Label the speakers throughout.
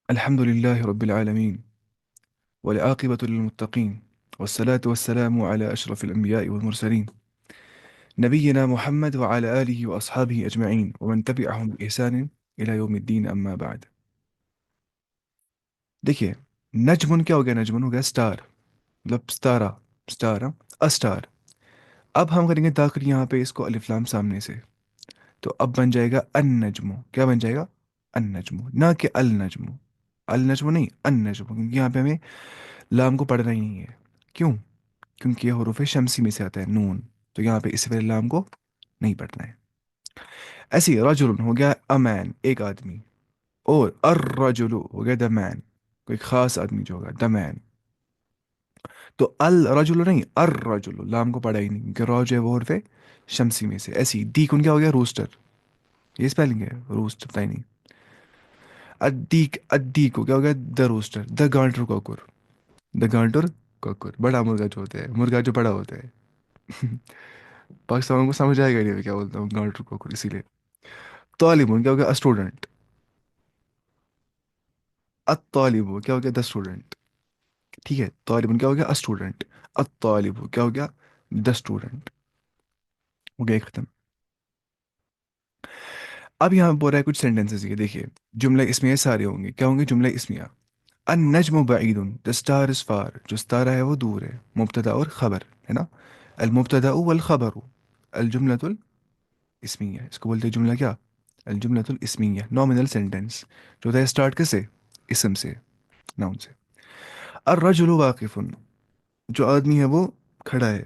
Speaker 1: الحمد لله رب العالمين، والعاقبة للمتقين، والصلاة والسلام على أشرف الأنبياء والمرسلين، نبينا محمد وعلى آله وأصحابه أجمعين ومن تبعهم بإحسان إلى يوم الدين أما بعد. देखिए, नजमुन क्या हो गया? नजमुन हो गया स्टार, मतलब स्टारा, स्टार, अस्टार. अब हम करेंगे दाखिल यहाँ पे इसको अलिफ लाम सामने से, तो अब बन जाएगा अन नजमु. क्या बन जाएगा? अन नजमु, ना कि अल नजमु. अल नजमु नहीं, अन नजमु, क्योंकि यहाँ पे हमें लाम को पढ़ना ही नहीं है. क्यों? क्योंकि ये हरूफ शमसी में से आता है, नून. तो यहाँ पे इस वाले लाम को नहीं पढ़ना है. ऐसे ही रजुल हो गया अमैन, एक आदमी. और अर रजुलु हो गया द मैन, कोई खास आदमी जो होगा, द मैन. तो अल रजुलु नहीं, अर रजुलु, लाम को पढ़ा ही नहीं क्योंकि रौ जो है वो हर्फ शमसी में से. ऐसी दीक उनका हो गया रोस्टर. ये स्पेलिंग है, रोस्ट पता ही नहीं. अद्दीक, अद्दीक को क्या हो गया? द रोस्टर, द गांटुर कोकुर. द गांटुर कोकुर, बड़ा मुर्गा जो होता है, मुर्गा जो बड़ा होता है. पाकिस्तान को समझ आएगा नहीं मैं क्या बोलता हूँ, गांटुर कोकुर, इसीलिए. तालिबुन क्या हो गया? स्टूडेंट. अत्तालिबु क्या हो गया? The student. ठीक है, तालिबुन क्या हो गया? स्टूडेंट. अत्तालिबु क्या हो गया? The student. हो गया, खत्म. अब यहाँ पे बोल रहा है कुछ सेंटेंसेस, ये देखिए. जुमला इसमें सारे होंगे, क्या होंगे? जुमला इसमिया. अन नजमु बईदुन, द स्टार इज फार, जो स्टार है वो दूर है. मुब्तदा और खबर है ना. अल मुब्तदा वल खबर, अल जुमलतुल इसमिया, इसको बोलते हैं जुमला क्या? अल जुमलतुल इसमिया, नॉमिनल सेंटेंस. जो होता है स्टार्ट किससे? इसम से, नाउन से. अर रजुलु वाकिफुन, जो आदमी है वो खड़ा है.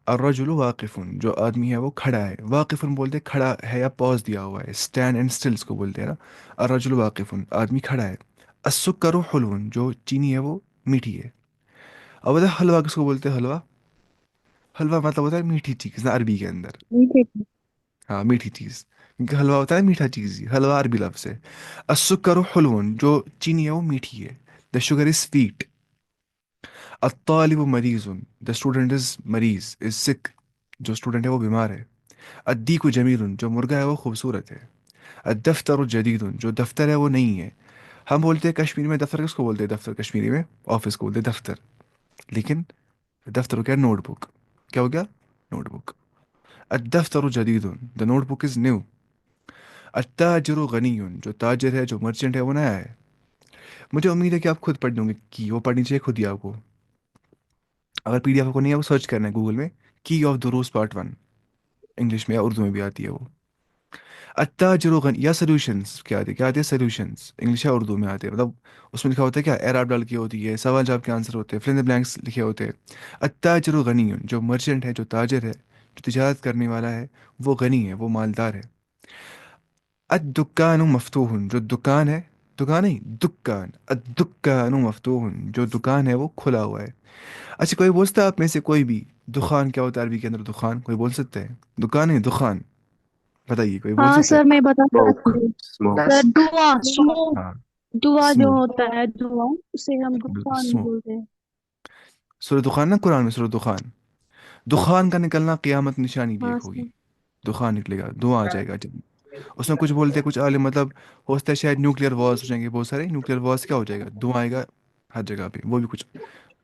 Speaker 1: अर्रजुलु वाकिफुन, जो आदमी है वो खड़ा है. वाकिफुन बोलते हैं खड़ा है या पॉज दिया हुआ है, स्टैंड एंड स्टिल्स को बोलते हैं ना. अर्रजुलु वाकिफुन, आदमी खड़ा है. अस्सुक्करु हुलवुन, जो चीनी है वो मीठी है. अब बता हलवा किसको बोलते हैं? हलवा, हलवा मतलब होता है मीठी चीज़ ना, अरबी के अंदर.
Speaker 2: ठीक है।
Speaker 1: हाँ, मीठी चीज़. क्योंकि हलवा होता है मीठा चीज़ ही, हलवा अरबी लफ्ज़ है. अस्सुक्करु हुलवुन, जो चीनी है वो मीठी है. The sugar is sweet. अत्तालिबु मरीजुन, द स्टूडेंट इज मरीज, इज सिक, जो स्टूडेंट है वो बीमार है. अद्दीकु जमीलुन, जो मुर्गा है वो खूबसूरत है. अद्दफ्तर जदीदुन, जो दफ्तर है वो नहीं है. हम बोलते हैं कश्मीरी में दफ्तर किसको बोलते हैं? दफ्तर कश्मीरी में ऑफिस को बोलते हैं दफ्तर. लेकिन दफ्तर हो गया नोटबुक. क्या हो गया? नोटबुक. अद्दफ्तर जदीदुन, द नोटबुक इज न्यू. अत्ताजिरु गनीयुन, जो ताजिर है, जो मर्चेंट है वो नया है. मुझे उम्मीद है कि आप खुद पढ़ लोगे, की वो पढ़नी चाहिए खुद ही आपको. अगर पीडीएफ को नहीं है वो सर्च करना है गूगल में, की ऑफ दुरूस पार्ट 1. इंग्लिश में या उर्दू में भी आती है वो. अत्ताजिरु या सोल्यूशंस, क्या आते हैं? सोल्यूशंस इंग्लिश या उर्दू में आते हैं, मतलब उसमें लिखा होता है क्या, एराब डाल के होती है, सवाल जवाब के आंसर होते हैं, फिल इन द ब्लैंक्स लिखे होते हैं. अत्ताजिरु गनीयुन, जो मर्चेंट है, जो ताजिर है, जो तिजारत करने वाला है, वो गनी है, वो मालदार है. अद्दुकानु मफ्तूहुन, जो दुकान है, दुकान नहीं, दुकान. अद्दुकानु मफ्तूहुन, जो दुकान है वो खुला हुआ है. अच्छा, कोई बोलता है आप में से कोई भी दुकान क्या होता है अरबी के अंदर? दुकान कोई बोल सकता है? दुकान नहीं, दुकान. बताइए, कोई बोल
Speaker 2: हाँ
Speaker 1: सकता है?
Speaker 2: सर, मैं बता
Speaker 3: स्मोक,
Speaker 2: सकती हूँ।
Speaker 3: स्मोक।
Speaker 2: सर, धुआं, स्मोक.
Speaker 1: हाँ,
Speaker 2: धुआं जो
Speaker 1: स्मोक.
Speaker 2: होता है, धुआं, उसे हम
Speaker 1: बिल्कुल,
Speaker 2: दुकान
Speaker 1: स्मोक.
Speaker 2: बोलते हैं।
Speaker 1: सूरह दुखान ना, कुरान में सूरह दुखान. दुखान का निकलना क़यामत निशानी भी एक
Speaker 2: हाँ
Speaker 1: होगी.
Speaker 2: सर।
Speaker 1: दुखान निकलेगा, धुआं आ जाएगा जब. उसमें कुछ बोलते हैं कुछ आलिम, मतलब हो सकता है शायद न्यूक्लियर वॉर्स हो जाएंगे बहुत सारे. न्यूक्लियर वॉर्स क्या हो जाएगा? धुआं आएगा हर जगह पे, वो भी कुछ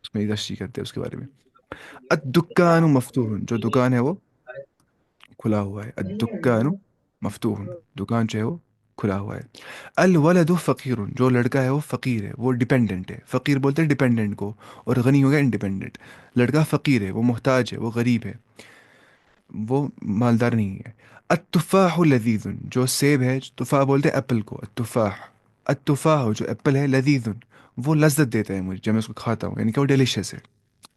Speaker 1: उसमें तशरीह करते हैं उसके बारे में. अद्दुकानु मफ्तूहुन, जो दुकान है वो खुला हुआ है. अद्दुकानु मफ्तूहुन, दुकान जो है वो खुला हुआ है. अल वलदु फ़कीरुन, जो लड़का है वो फ़कीर है, वो डिपेंडेंट है. फ़कीर बोलते हैं डिपेंडेंट को, और गनी हो गया इंडिपेंडेंट. लड़का फ़कीर है, वो मोहताज है, वो गरीब है, वो मालदार नहीं है. अत्तुफ़ाहु लज़ीज़ुन, जो सेब है, तुफ़ाह बोलते हैं एप्पल को, अत्तुफ़ाह. अत्तुफ़ाह जो एप्पल है, लज़ीज़ुन, वो लज्जत देता है मुझे जब मैं उसको खाता हूँ, यानी कि वो डिलीशियस है.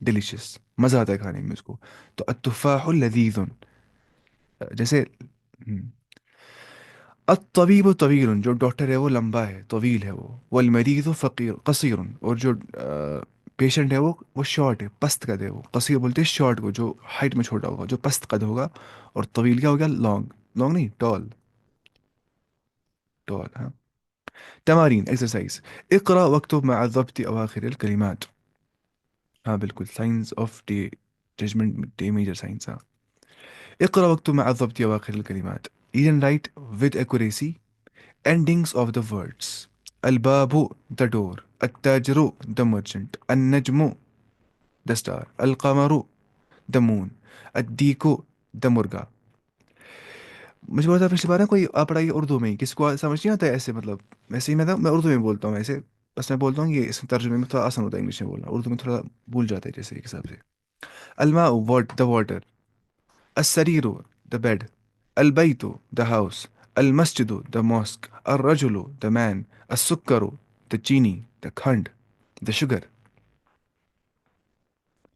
Speaker 1: डिलीशियस, मज़ा आता है खाने में उसको. तो अत्तुफ़ाहु लज़ीज़ुन, जैसे. हम्म. अत्तबीब तवील, जो डॉक्टर है वो लंबा है, तवील है वो. वल फ़कीर कसीर, और जो पेशेंट है वो शॉर्ट है, पस्त कद है वो. कसीर बोलते हैं शॉर्ट को, जो हाइट में छोटा होगा, जो पस्त कद होगा. और तवील क्या हो गया? लॉन्ग. लॉन्ग नहीं, टॉल. टॉल, हाँ. तमारीन, एक्सरसाइज. इकरा वक्तुब मअ ज़ब्ति अवाखिर कलिमात. हाँ बिल्कुल, science of day, judgement day, major science. हाँ. इकरा वक्तुब मअ ज़ब्ति अवाखिर कलिमात. Read and write with accuracy endings of the words. الباب the door. التاجر the merchant. النجم the star. القمر the moon. الديك the مرغا. مجھے بتا پچھلی بار نا کوئی آپ پڑھائیے اردو میں ہی، کسی کو سمجھ نہیں آتا ہے ایسے، مطلب ویسے ہی میں اردو میں بولتا ہوں ایسے، بس میں بولتا ہوں یہ اس ترجمے میں تھوڑا آسان ہوتا ہے انگلش میں بولنا، اردو میں تھوڑا بھول جاتا ہے جیسے ایک حساب سے. الماء the water. السرير the bed. البيت the house. المسجد the mosque. الرجل the man. السكر the chini the khand the sugar.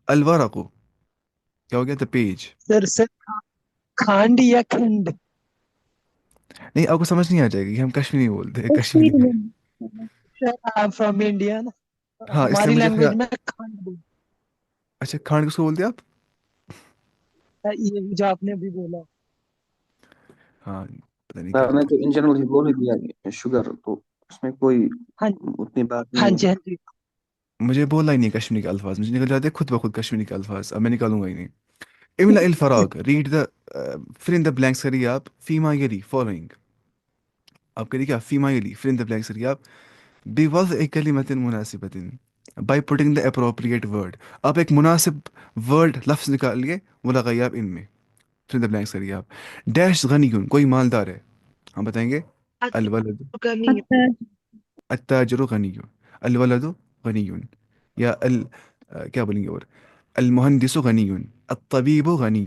Speaker 1: الورق کیا ہو گیا the page.
Speaker 3: سر کھانڈ یا کھنڈ؟
Speaker 1: نہیں آپ کو سمجھ نہیں آ جائے گا کہ ہم کشمیری بولتے ہیں کشمیری میں.
Speaker 3: کشمیر فرام انڈیا نا،
Speaker 1: ہاں اس لیے
Speaker 3: ہماری
Speaker 1: مجھے
Speaker 3: لینگویج میں کھانڈ بولتے
Speaker 1: اچھا کھانڈ کس کو بولتے ہیں آپ؟
Speaker 3: ہیں، یہ جو آپ نے ابھی بولا.
Speaker 1: ہاں پتہ نہیں کیا
Speaker 4: میں
Speaker 1: ہوتا
Speaker 4: تو ان جنرل ہی بول دیا شوگر، تو اس میں کوئی
Speaker 3: ہاں
Speaker 4: اتنی بات
Speaker 3: ہاں
Speaker 4: نہیں ہے.
Speaker 3: جی ہاں جی.
Speaker 1: ہے. مجھے بولنا ہی نہیں کشمیری کے الفاظ، مجھے نکل جاتے ہیں خود بخود کشمیری کے الفاظ، اب میں نکالوں گا ہی نہیں. املا الفراغ read the full in the blanks کریے آپ. فیما یلی فالوئنگ آپ کریے کیا؟ فیما یلی فل ان دا بلینکس کریے آپ. بوضع کلمۃ مناسبۃ by putting the appropriate word. آپ ایک مناسب ورڈ لفظ نکالیے وہ لگائیے آپ ان میں، فل ان دا بلینکس کریے آپ. ڈیش غنی کوئی مالدار ہے، ہم بتائیں گے الولد التاجر غنی، الولد غنی، یا کیا بولیں گے اور المہندس غنی، الطبیب غنی.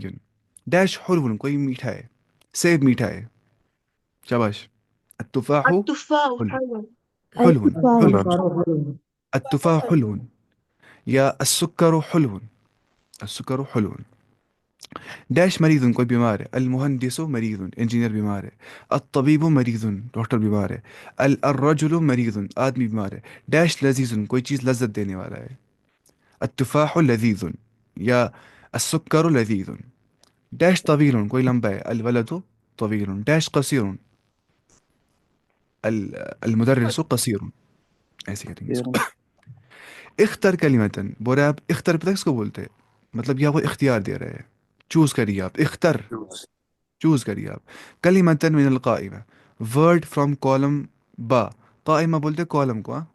Speaker 1: ڈیش حلو کوئی میٹھا ہے، سیب میٹھا ہے، شاباش. التفاح حلو، حلو حلو. التفاح حلو، یا السکر حلو، السکر حلو. ڈیش مریض کوئی بیمار ہے، المہندس مریض انجینئر بیمار ہے، الطبیب مریض ڈاکٹر بیمار ہے، الرجل مریض آدمی بیمار ہے. ڈیش لذیذ کوئی چیز لذت دینے والا ہے، التفاح لذیذ یا السکر لذیذ. ڈیش طویل کوئی لمبا ہے، الولد طویل. ڈیش قصیر المدرس قصیر. ایسے کریں گے اس کو. اختر کلمتن بول رہے آپ اختر، پتہ کس کو بولتے ہیں؟ مطلب یہ آپ کو اختیار دے رہے ہیں، چوز کریے آپ. اختر چوز کریے آپ. کلمتن من القائمہ ورڈ فرام کالم با. قائمہ بولتے کالم کو، ہاں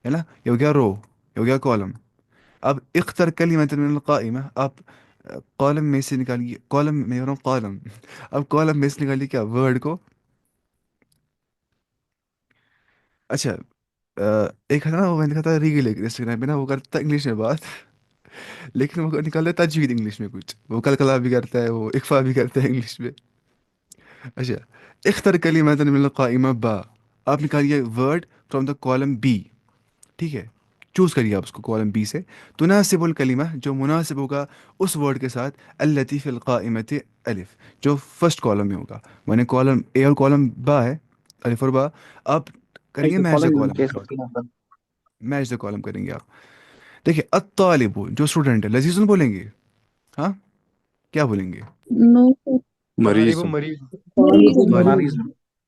Speaker 1: ہے نا، یہ ہو گیا رو، یہ ہو گیا کالم. اب اختر کلمۃ من القائمہ، آپ کالم میں سے نکالیے، کالم میں کہہ رہا ہوں کالم، اب کالم میں سے نکالیے کیا ورڈ کو. اچھا ایک ہے نا وہ میں نے کہا تھا ریگل انسٹاگرام پہ نا، وہ کرتا ہے انگلش میں بات لیکن وہ نکالتا ہے تجوید انگلش میں کچھ، وہ کلکلا بھی کرتا ہے، وہ اخفا بھی کرتا ہے انگلش میں. اچھا اختر کلمۃ من القائمہ با، آپ نکالیے word from the column B, ٹھیک ہے، چوز کریے آپ اس کو کالم بی سے. تناسب الکلمہ جو مناسب ہوگا اس ورڈ کے ساتھ، التی فی القائمۃ الف جو فرسٹ کالم میں ہوگا. میں نے کالم اے اور کالم با ہے، الف اور با. آپ کریں گے میچ دا کالم کے ساتھ، میچ دا کالم کریں گے آپ. دیکھیے الطالب جو اسٹوڈنٹ ہے، لذیذ بولیں گے، ہاں کیا بولیں گے؟
Speaker 2: نو
Speaker 5: مریض.
Speaker 3: مریض.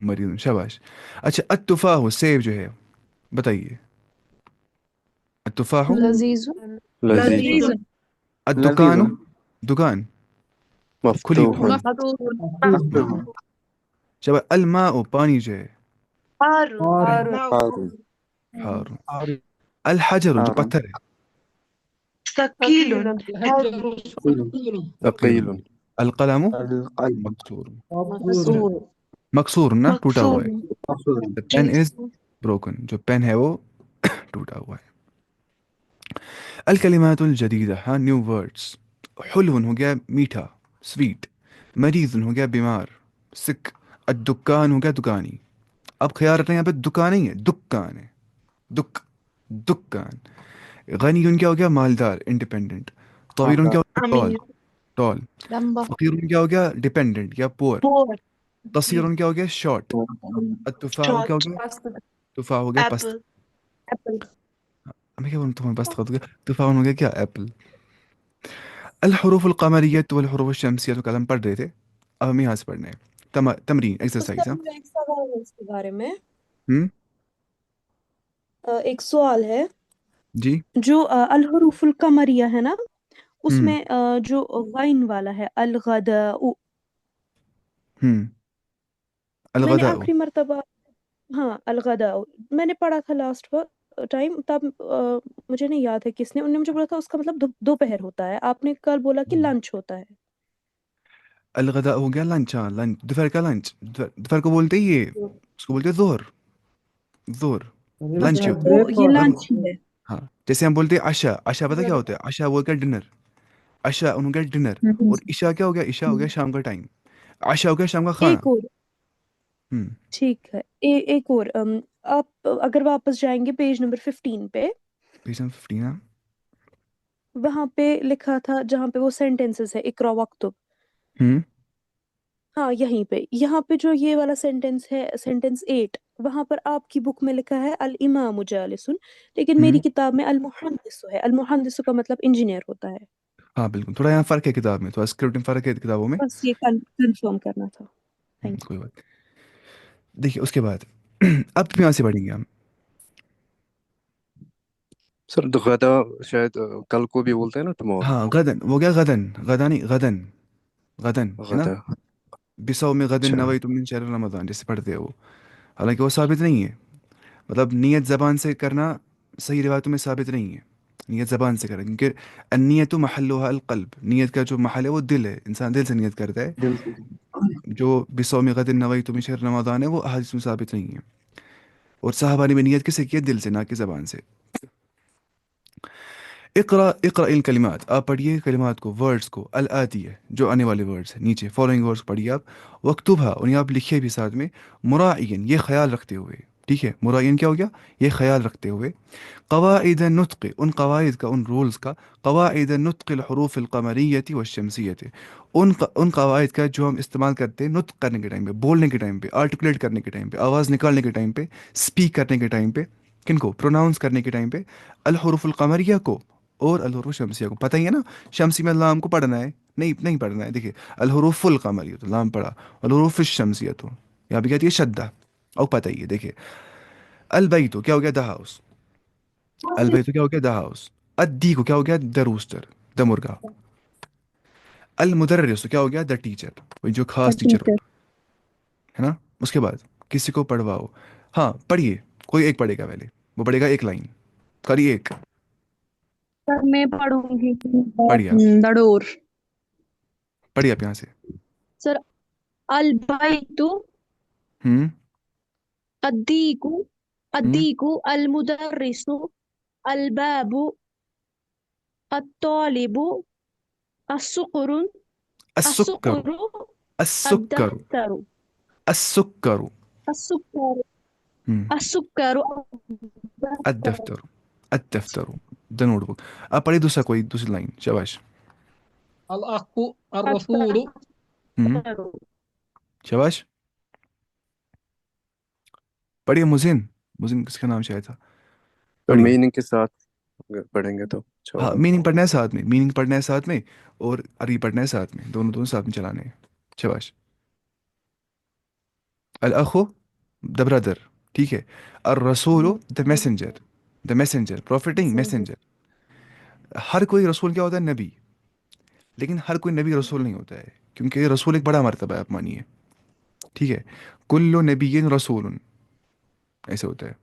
Speaker 1: مریض، شاباش. اچھا التفاح سیب جو ہے، بتائیے التفاح.
Speaker 2: لذیذ
Speaker 5: لذیذ.
Speaker 1: الدکان دکان کھلی ہوئی.
Speaker 5: مفتوح.
Speaker 1: شاباش. الماء پانی جو ہے،
Speaker 5: حار.
Speaker 1: حار. الحجر جو پتھر ہے، ثقيل.
Speaker 5: ثقيل.
Speaker 1: القلم
Speaker 4: القلم
Speaker 1: مكسور، مکسور نا ٹوٹا ہوا ہے. The pen is broken، جو پین ہے وہ ٹوٹا ہوا ہے. الکلمات الجدیدہ، ہاں نیو ورڈس. حلو ہو گیا میٹھا، سویٹ. مریض ہو گیا بیمار، سک. الدکان ہو گیا دکانی. اب خیال رکھنا یہاں پہ دکان نہیں ہے، دکان ہے، دک دکان. غنی کیا ہو گیا مالدار، انڈیپینڈنٹ. طویل کیا ہو گیا ٹال، ٹال.
Speaker 2: لمبا
Speaker 1: فقیر کیا ہو گیا ڈیپینڈنٹ یا پور. قصیر کیا ہو گیا شارٹ. التفاح کیا ہو گیا، تفاح ہو گیا پست. میں کیا بولوں تمہیں پست ہو گیا، تفاح ہو گیا کیا ایپل. الحروف القمریت والحروف الشمسیت کا ہم پڑھ رہے تھے، اب ہم یہاں سے پڑھنے ہیں. تمرین ایکسرسائز. ہاں
Speaker 6: ایک سوال ہے اس کے بارے میں،
Speaker 1: ہم
Speaker 6: ایک سوال ہے.
Speaker 1: جی
Speaker 6: جو الحروف القمریہ ہے نا، اس
Speaker 1: ہم
Speaker 6: میں جو غین والا ہے الغداء،
Speaker 1: ہم
Speaker 6: میں نے
Speaker 1: الغداء.
Speaker 6: آخری مرتبہ हाँ अलगदा मैंने पढ़ा था लास्ट टाइम, तब मुझे नहीं याद है किसने, उन्होंने मुझे बोला था उसका मतलब दोपहर होता है, आपने कल बोला कि लंच होता है।
Speaker 1: अलगदा हो गया लंच, हाँ लंच, दोपहर का लंच, दोपहर को बोलते ही ये, उसको बोलते हैं जोहर, जोहर लंच ही
Speaker 6: अच्छा
Speaker 1: होता है।
Speaker 6: वो ये
Speaker 1: अब
Speaker 6: लंच ही है।
Speaker 1: हाँ, जैसे हम बोलते हैं आशा, आशा पता क्या होता है, आशा वो क्या डिनर, आशा उन्होंने क्या डिनर, और ईशा क्या हो गया, ईशा हो गया शाम का टाइम, आशा हो गया शाम का खाना।
Speaker 6: एक और
Speaker 1: हम्म।
Speaker 6: ठीक है, एक और आप अगर वापस जाएंगे पेज नंबर 15 पे,
Speaker 1: पेज नंबर 15 है।
Speaker 6: वहां पे लिखा था जहाँ पे वो सेंटेंसेस है इकरा वक्तुब,
Speaker 1: हम्म।
Speaker 6: हाँ यहीं पे, यहाँ पे जो ये वाला सेंटेंस है सेंटेंस 8, वहां पर आपकी बुक में लिखा है अल इमामु जालिसुन, लेकिन मेरी
Speaker 1: हम्म।
Speaker 6: किताब में अल मुहद्दिसु है। अल मुहद्दिसु का मतलब इंजीनियर होता है।
Speaker 1: हाँ बिल्कुल, थोड़ा यहाँ फर्क है किताब में, थोड़ा स्क्रिप्ट में फर्क है किताबों में।
Speaker 6: बस ये कंफर्म करना था। थैंक
Speaker 1: कोई बात नहीं। देखिए उसके बाद अब यहाँ से पढ़ेंगे हम।
Speaker 5: सर गदा शायद कल को भी बोलते हैं ना, टुमारो।
Speaker 1: हाँ गदन, वो क्या गदन, गदा नहीं गदन, गदन है ना।
Speaker 5: गदा।
Speaker 1: बिसाओ में गदन
Speaker 5: अच्छा।
Speaker 1: नवई तुम शहर रमजान जैसे पढ़ते हो वो, हालांकि वो साबित नहीं है, मतलब नियत जबान से करना सही रिवायतों में साबित नहीं है, नियत जबान से करना, क्योंकि अन्नियत महल्लुहा अल क़ल्ब, नियत का जो महल है वो दिल है, इंसान दिल से नियत करता है।
Speaker 4: दिल से।
Speaker 1: जो बिसौ में गदिन नवई तुम शहर रमज़ान है वो अहादीस में साबित नहीं है, और साहबा ने भी नियत किसे किया, दिल से ना कि जबान से। इकरा इकरा इन कलिमात, आप पढ़िए कलिमात को, वर्ड्स को, अल आती है जो आने वाले वर्ड्स हैं, नीचे फॉलोइंग वर्ड्स पढ़िए आप, वक्तुबहा उन्हें आप लिखिए भी साथ में, मुराइन ये ख्याल रखते हुए, ठीक है, मुराइन क्या हो गया, ये ख्याल रखते हुए, कवाइद नुत्क़ उन कवाइद का, उन रूल्स का, कवाइद नुत्क़ हरूफ कमरियती व शमसियती, उन कवाइद का जो हम इस्तेमाल करते हैं नुत्क़ करने के टाइम पे, बोलने के टाइम पे, आर्टिकुलेट करने के टाइम पे, आवाज़ निकालने के टाइम पे, स्पीक करने के टाइम पे, किनको प्रोनाउंस करने के टाइम पे, अल हरूफुल कमरिया को और अल हरूफ शमसिया को, पता ही है ना, शमसी में लाम को पढ़ना है, नहीं नहीं पढ़ना है, देखिए अल हरूफुल कमरिया तो लाम पढ़ा, अल हरूफ शमसिया तो यहाँ पे कहती है शद्दा, और पता ही है, देखिए अल बैतु क्या हो गया, द हाउस, अलबैतु क्या हो गया, द हाउस, अद्दी को क्या हो गया, द रूस्टर, द मुर्गा, अल मुदर्रिस क्या हो गया, द टीचर, वही जो खास टीचर
Speaker 2: टीचर।
Speaker 1: होता है ना। उसके बाद किसी को पढ़वाओ, हाँ पढ़िए, कोई एक पढ़ेगा पहले, वो पढ़ेगा एक लाइन, करिए एक,
Speaker 2: सर मैं पढ़ूंगी।
Speaker 1: पढ़िए आप,
Speaker 2: दड़ोर।
Speaker 1: पढ़िए आप यहाँ से।
Speaker 2: सर अल बैतु
Speaker 1: हम्म।
Speaker 2: अद्दीकु
Speaker 1: हम्म।
Speaker 2: अद्दीकु अल मुदर्रिसु अल बाबु अत्तालिबु अस्सुकुरु
Speaker 1: السكر،
Speaker 2: अस्सुकुरु
Speaker 1: السكر،
Speaker 2: الدفتر
Speaker 1: السكر،
Speaker 2: السكر
Speaker 1: हम्म
Speaker 2: السكر
Speaker 1: الدفتر، الدفتر، द नोटबुक। आप पढ़िए दूसरा, कोई दूसरी लाइन, शाबाश।
Speaker 3: الأخ الرسول
Speaker 1: हम्म।
Speaker 2: الدفتر
Speaker 1: शाबाश, पढ़िए मुजिन, मुजिन किसका नाम शायद था,
Speaker 5: तो
Speaker 1: पढ़िए।
Speaker 5: मीनिंग के साथ अगर पढ़ेंगे तो अच्छा
Speaker 1: हाँ
Speaker 5: होगा।
Speaker 1: मीनिंग पढ़ना है साथ में, मीनिंग पढ़ना है साथ में, और अरी पढ़ना है साथ में, दोनों दोनों साथ में चलाने हैं। शाबाश। अल अखो द ब्रदर, ठीक है, और रसूलो the messenger, the messenger profiting messenger. हर कोई रसूल क्या होता है, नबी, लेकिन हर कोई नबी रसूल नहीं होता है, क्योंकि रसूल एक बड़ा मर्तबा है, आप मानिए, ठीक है, कुल्लु नबीय्यिन रसूलुन, ऐसे होता है।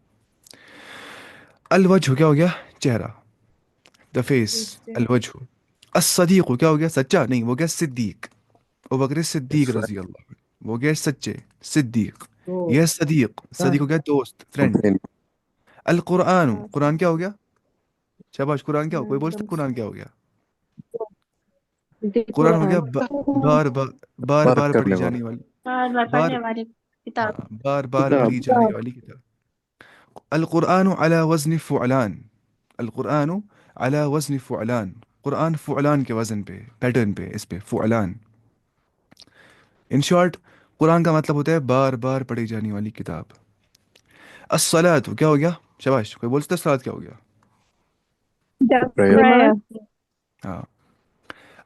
Speaker 1: अल वजह क्या हो गया, चेहरा, द फेस, अल वजह। अस्सदीक क्या हो गया, सच्चा नहीं, वो गया सिद्दीक, वो बकरे सिद्दीक रजी अल्लाह अन्हु, वो गया सच्चे, सिद्दीक। यह सदीक, सदीक हो गया दोस्त, फ्रेंड।
Speaker 5: फ्रेंड।
Speaker 1: अल कुरान, कुरान क्या हो गया, शाबाश, कुरान क्या हो, कोई बोलता है कुरान क्या हो गया, कुरान हो गया
Speaker 6: कुरान।
Speaker 1: बार बार, बार
Speaker 5: बार
Speaker 1: बार पढ़ी
Speaker 5: करने वाला।
Speaker 1: जाने वाली,
Speaker 2: बार बार
Speaker 1: बार,
Speaker 2: पढ़ने वाली किताब।
Speaker 1: हाँ बार बार
Speaker 5: किताब।
Speaker 1: पढ़ी जाने वाली किताब। अल कुरान अला वज़न फ़ुअलान, अल कुरान अला वज़न फ़ुअलान, कुरान फ़ुअलान के वज़न पे, पैटर्न पे, इस पे फ़ुअलान। इन शॉर्ट, कुरान का मतलब होता है बार बार पढ़ी जाने वाली किताब। अस्सलात क्या हो गया, शाबाश, कोई बोलता है सलात क्या हो गया,
Speaker 5: प्रेयर।
Speaker 2: prayer
Speaker 1: हाँ,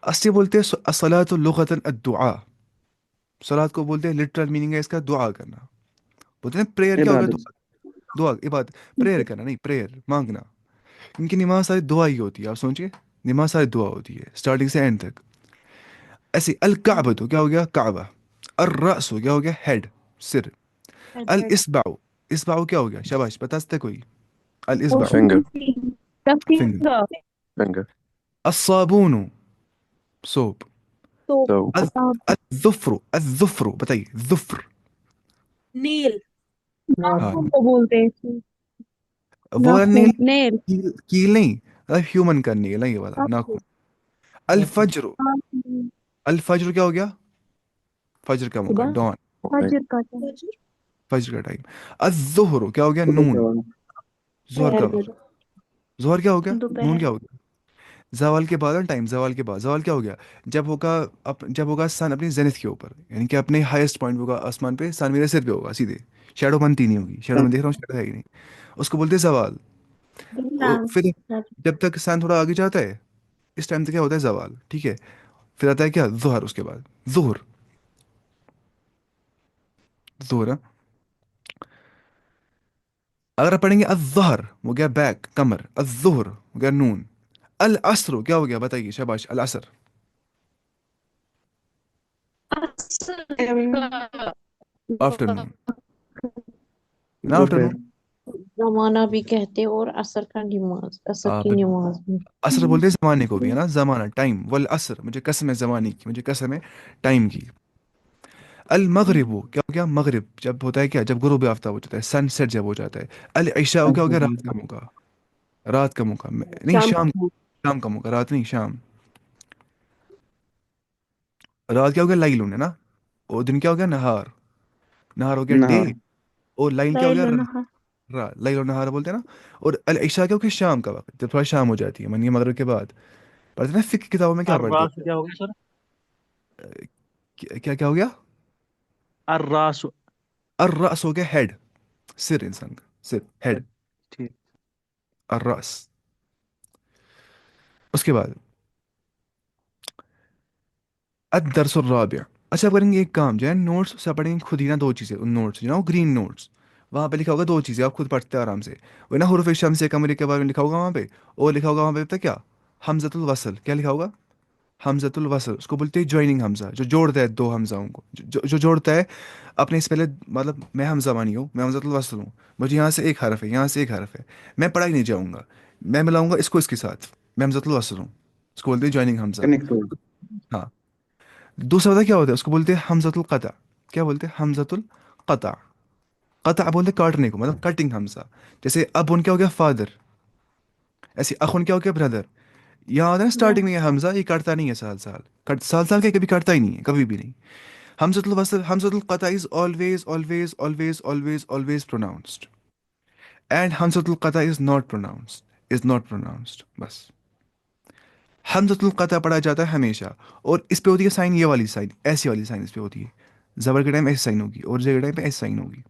Speaker 1: असली बोलते हैं अस्सलात लुगतन अद्दुआ, सलात को बोलते हैं लिटरल मीनिंग है इसका दुआ करना, बोलते हैं प्रेयर क्या हो गया,
Speaker 4: इबादत।
Speaker 1: दुआ, दुआ इबादत, प्रेयर करना नहीं, प्रेयर मांगना, क्योंकि नमाज सारी दुआ ही होती है, आप सोचिए, नमाज सारी दुआ होती है स्टार्टिंग से एंड तक। ऐसे अल काबा तो क्या हो गया, काबा, अर रसो क्या हो गया, हेड, सिर, अल इसबाउ, इसबाउ क्या हो गया? शाबाश, बता सकते कोई? अल इसबाउ
Speaker 5: finger,
Speaker 1: फिंगर।
Speaker 6: टफिंगा
Speaker 5: finger.
Speaker 1: अस्साबूनु सोप।
Speaker 6: तो
Speaker 5: So
Speaker 1: अज़ुफ्रु अज़ुफ्रु बताइए, ज़ुफ्र।
Speaker 6: नील
Speaker 1: हाँ,
Speaker 6: नाखून को बोलते हैं इसमें।
Speaker 1: वो वाला नेल,
Speaker 2: नेल
Speaker 1: कील कील नहीं, ह्यूमन का नेल है ये वाला नाखून। अल फज्र, अल फज्र क्या हो गया? फज्र का मौका,
Speaker 2: सुबह
Speaker 1: डॉन,
Speaker 5: morning,
Speaker 2: फजर का टाइम
Speaker 1: फज्र का टाइम। अज़ुहर क्या हो गया?
Speaker 4: सुबह
Speaker 1: नून।
Speaker 4: जवान
Speaker 1: जोहर का, जोहर क्या हो गया? नून
Speaker 2: दोपहर
Speaker 1: क्या हो गया? जवाल के बाद टाइम, जवाल के बाद। जवाल क्या हो गया? जब होगा सन अपनी जेनिथ के ऊपर, यानी कि अपने हाईएस्ट पॉइंट होगा आसमान पे, सन मेरे सिर पे होगा सीधे, शैडो बनती नहीं होगी। शैडो में देख रहा हूँ, शैडो है ही नहीं, उसको बोलते हैं जवाल। फिर जब तक सन थोड़ा आगे जाता है, इस टाइम तक क्या होता है? जवाल, ठीक है। फिर आता है क्या? जोहर, उसके बाद जोहर, जोहर हाँ? अगर आप पढ़ेंगे अज़हर हो गया बैक कमर, अज़ुहर हो गया नून। अल असर क्या हो गया? बताइए, शाबाश, अल असर। आफ्टरनून ना, आफ्टरनून।
Speaker 7: दोपहर जमाना भी कहते हैं और असर का नमाज, असर की
Speaker 1: बिल्कुल,
Speaker 7: नमाज भी।
Speaker 1: असर बोलते हैं जमाने को भी, है ना, जमाना, टाइम। वल असर, मुझे कसम है जमाने की, मुझे कसम है टाइम की। अल मगरिब क्या हो गया? मगरिब जब होता है क्या? जब गुरूब आफ्ताब हो जाता है, सनसेट जब हो जाता है। अल इशा क्या हो गया? रात का मौका, रात का मौका नहीं,
Speaker 6: शाम
Speaker 1: शाम, शाम का मौका, रात नहीं, शाम। रात क्या हो गया? लाइल है ना। और दिन क्या हो गया? नहार, नहार हो गया डे।
Speaker 4: नहार
Speaker 1: और लाइल क्या हो गया?
Speaker 2: लैल नहार
Speaker 1: लाइल और नहार बोलते हैं ना। और अल इशा क्या हो गया? शाम का वक्त, जब थोड़ा शाम हो जाती है, मानिए मगरिब के बाद। पढ़ते हैं ना फिक्र किताबों में, क्या पढ़ते
Speaker 3: अर्रास क्या हो गया सर?
Speaker 1: हैं? क्या क्या हो गया?
Speaker 3: अर्रास।
Speaker 1: अर्रास हो गया हेड, सिर, इंसान का सिर, हेड,
Speaker 3: ठीक।
Speaker 1: अर्रास। उसके बाद अदरस राबिया। अच्छा, आप करेंगे एक काम, जो है नोट्स से आप पढ़ेंगे खुद ही ना, दो चीज़ें उन नोट्स, जो ना वो ग्रीन नोट्स, वहाँ पे लिखा होगा दो चीज़ें, आप खुद पढ़ते हैं आराम से। वो ना हुरूफ शम्स कमरे के बारे में लिखा होगा वहाँ पे, और लिखा होगा वहाँ पे पता क्या? हमजतुल वसल, क्या लिखा होगा? हमजतुल वसल, उसको बोलते हैं ज्वाइनिंग हमजा, जो जोड़ता है दो हमजाओं को, जो जोड़ता है अपने से पहले। मतलब मैं हमजा मानी हूँ, मैं हमजतुल वसल हूँ, मुझे यहाँ से एक हरफ है, यहाँ से एक हरफ है, मैं पढ़ा ही नहीं जाऊँगा, मैं मिलाऊंगा इसको इसके साथ, मैं हमजतुल वसल हूँ, उसको बोलते हैं ज्वाइनिंग हमजा।
Speaker 4: कनेक्ट हो
Speaker 1: हाँ। दूसरा पता क्या होता है? उसको बोलते हैं हमजतुल कता। क्या बोलते हैं? हमजतुल कता। कता बोलते हैं काटने को, मतलब कटिंग हमजा। जैसे अब उन क्या हो गया? फादर। ऐसे अखुन क्या हो गया? ब्रदर। यहाँ होता है ना स्टार्टिंग में ये हमजा, ये कटता नहीं है साल साल, कट साल साल के कभी कटता ही नहीं है, कभी भी नहीं। हमजतुल वसल, हमजतुल कता is always always always always always pronounced, and हमजतुल कता is not pronounced, is not pronounced, बस। हमजतुल कता पढ़ा जाता है हमेशा, और इस पे होती है साइन, ये वाली साइन, ऐसी वाली साइन इस पे होती है। जबर के टाइम ऐसी साइन होगी, और जे के टाइम पे ऐसी साइन होगी,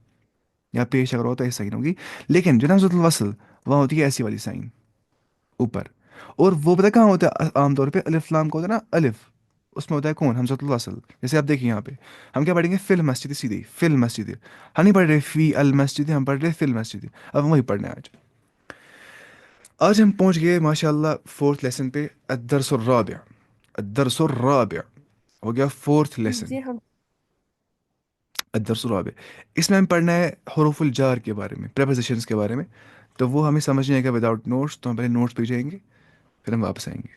Speaker 1: या पेश अगर हो तो ऐसी साइन होगी। लेकिन जो हमजतुल वसल, वहाँ होती है ऐसी वाली साइन ऊपर। और वो पता है कहाँ होता है? आमतौर पे अलिफ लाम का होता है ना, अलिफ, उसमें होता है कौन? हमजतुल वसल। जैसे आप देखिए यहाँ पे, हम क्या पढ़ेंगे? फिल मस्जिद, सीधे फिल मस्जिद। हम नहीं पढ़ रहे फी अल मस्जिद, हम पढ़ रहे फिल मस्जिद। अब हम वही पढ़ना है आज। आज हम पहुंच गए माशाल्लाह फोर्थ लेसन पे, अदरसुर राबिया। अदरसुर राबिया हो गया फोर्थ लेसन,
Speaker 6: जी हम
Speaker 1: अदरसुर राबिया। इसमें हम पढ़ना है हुरूफुल जार के बारे में, प्रेपोजिशंस के बारे में। तो वो हमें समझने का विदाउट नोट्स, तो हम पहले नोट्स पे जाएंगे, फिर हम वापस आएंगे।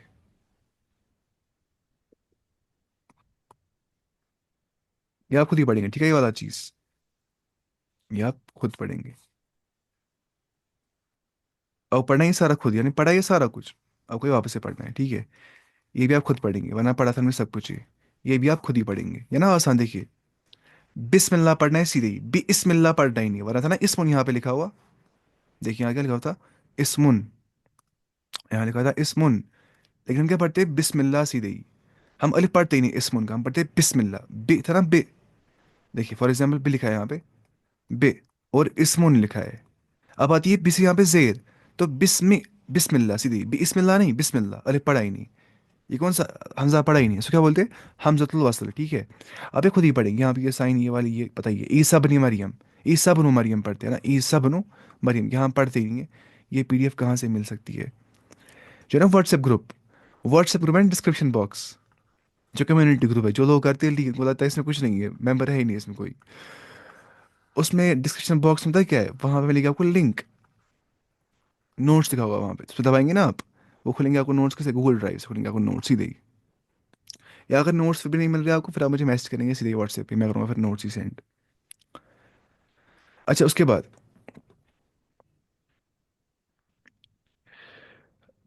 Speaker 1: ये आप खुद ही पढ़ेंगे, ठीक है? ये वाला चीज़ ये आप खुद पढ़ेंगे, और पढ़ना ही सारा खुद, यानी पढ़ा ये सारा कुछ आपको ही वापस से पढ़ना है, ठीक है? ये भी आप खुद पढ़ेंगे, वरना पढ़ा था हमने सब कुछ, ये भी आप खुद ही पढ़ेंगे, ये ना आसान। देखिए, बिस्मिल्लाह पढ़ना है सीधे ही, बिस्मिल्लाह पढ़ना ही नहीं, वरना था ना इसमुन यहाँ पे लिखा हुआ। देखिए यहाँ क्या लिखा हुआ था? इसमुन, यहाँ लिखा था इसमुन। लेकिन हम क्या पढ़ते हैं? बिस्मिल्लाह सीधे ही। हम अलिफ पढ़ते ही नहीं इसमुन का, हम पढ़ते हैं बिस्मिल्लाह। बे था ना, बे। देखिए फॉर एग्जाम्पल बे लिखा है यहाँ पे, बे, और इसमुन लिखा है। अब आती है बिस यहाँ पे जेर, तो बिस्मिल्लाह सीधे, बिस्मिल्लाह नहीं, बिस्मिल्लाह, अलिफ पढ़ा ही नहीं। ये कौन सा? हमजा पढ़ा ही नहीं, इसको क्या बोलते हैं? हमजतुल वसल, ठीक है? अब ये खुद ही पढ़ेंगे, यहाँ पे ये साइन, ये वाली, ये बताइए, ईसा बनी मरियम, ईसा बनु मरियम पढ़ते हैं ना, ईसा बनु मरियम, यहाँ पढ़ते ही नहीं है। ये पीडीएफ कहाँ से मिल सकती है? जो है ना व्हाट्सएप ग्रुप, व्हाट्सएप ग्रुप है डिस्क्रिप्शन बॉक्स, जो कम्युनिटी ग्रुप है, जो लोग करते हैं, लेकिन बोला था इसमें कुछ नहीं है, मेंबर है ही नहीं इसमें कोई। اس میں ڈسکرپشن باکس میں کیا ہے، وہاں پہ ملے گا آپ کو لنک، نوٹس دکھا ہوگا وہاں پہ، اس پہ دبائیں گے نا آپ، وہ کھلیں گے آپ کو نوٹس کیسے، گوگل ڈرائیو سے کھلیں گے آپ کو نوٹس سیدھے ہی. یا اگر نوٹس بھی نہیں مل رہے آپ کو، پھر آپ مجھے میسج کریں گے سیدھے واٹس ایپ پہ، میں کروں گا پھر نوٹس ہی سینڈ. اچھا اس کے بعد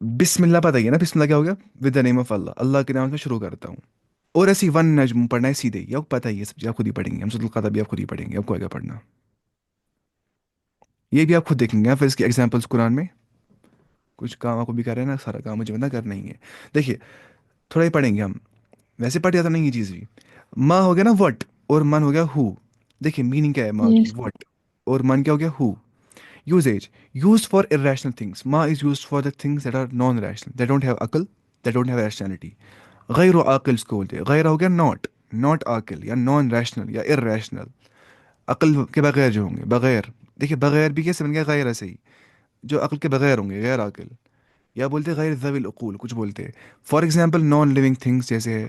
Speaker 1: بسم اللہ پتہ ہی ہے نا، بسم اللہ کیا ہو گیا، ود دا نیم آف اللہ، اللہ کے نام سے شروع کرتا ہوں. اور ایسی ون نجم پڑھنا ہے سیدھے ہی، آپ کو پتہ ہی ہے سب چیز، آپ خود ہی پڑھیں گے، ہم سورۃ القدر بھی آپ خود ہی پڑھیں گے، آپ کو آئے گا پڑھنا. یہ بھی آپ خود دیکھیں گے، پھر اس کے ایگزامپلس قرآن میں کچھ کام آپ کو بھی کر رہے ہیں نا، سارا کام مجھے بندہ کرنا ہی ہے. دیکھیے تھوڑا ہی پڑھیں گے ہم، ویسے پڑھ جاتا نہیں یہ چیز بھی. ماں ہو گیا نا وٹ، اور من ہو گیا ہو. دیکھیے میننگ کیا ہے ماں کی،
Speaker 7: Yes.
Speaker 1: وٹ، اور من کیا ہو گیا ہو. Usage used for irrational things. Ma is used for the things that are non-rational. They don't have aql. They don't have rationality. غیر عاقل اس کو بولتے ہیں. غیر ہو گیا not عاقل یا نان ریشنل یا irrational. عقل کے بغیر جو ہوں گے، بغیر. دیکھیے بغیر بھی کیسے بن گیا، غیر ایسے ہی، جو عقل کے بغیر ہوں گے، غیر عاقل. یا بولتے غیر ذوی العقول، کچھ بولتے ہیں. For example non living things جیسے ہے،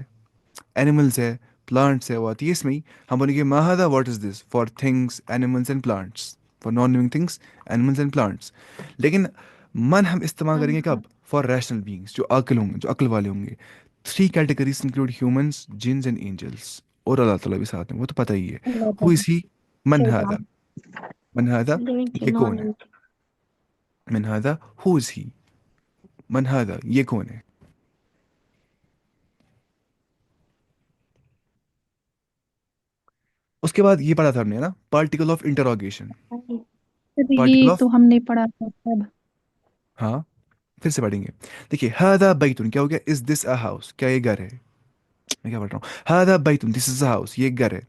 Speaker 1: اینیملس ہے، پلانٹس ہے، وہ آتی ہے اس میں ہی. ہم بولیں گے ما ھذا، what is this, for things animals and plants, for non living things animals and plants. لیکن من ہم استعمال کریں گے کب، فار ریشنل بینگس، جو عاقل ہوں گے، جو عقل والے ہوں گے. 3 categories include humans, jinns and angels, اور اللہ تعالیٰ بھی ساتھ میں، وہ تو پتہ ہی ہے. ہو از ہی، من ھذا، من ھذا یہ کون ہے، من ھذا ہو از ہی، من ھذا یہ کون ہے. اس کے بعد یہ پڑھا تھا ہم نے نا، پارٹیکل آف انٹروگیشن. پارٹیکل
Speaker 8: یہ
Speaker 1: آف،
Speaker 8: تو ہم نے پڑھا تھا سب.
Speaker 1: ہاں پھر سے پڑھیں گے. دیکھیے ھذا بیت کیا ہو گیا، از دس اے ہاؤس، کیا یہ گھر ہے، میں کیا پڑھ رہا ہوں، ھذا بیت دس از اے ہاؤس، یہ گھر ہے.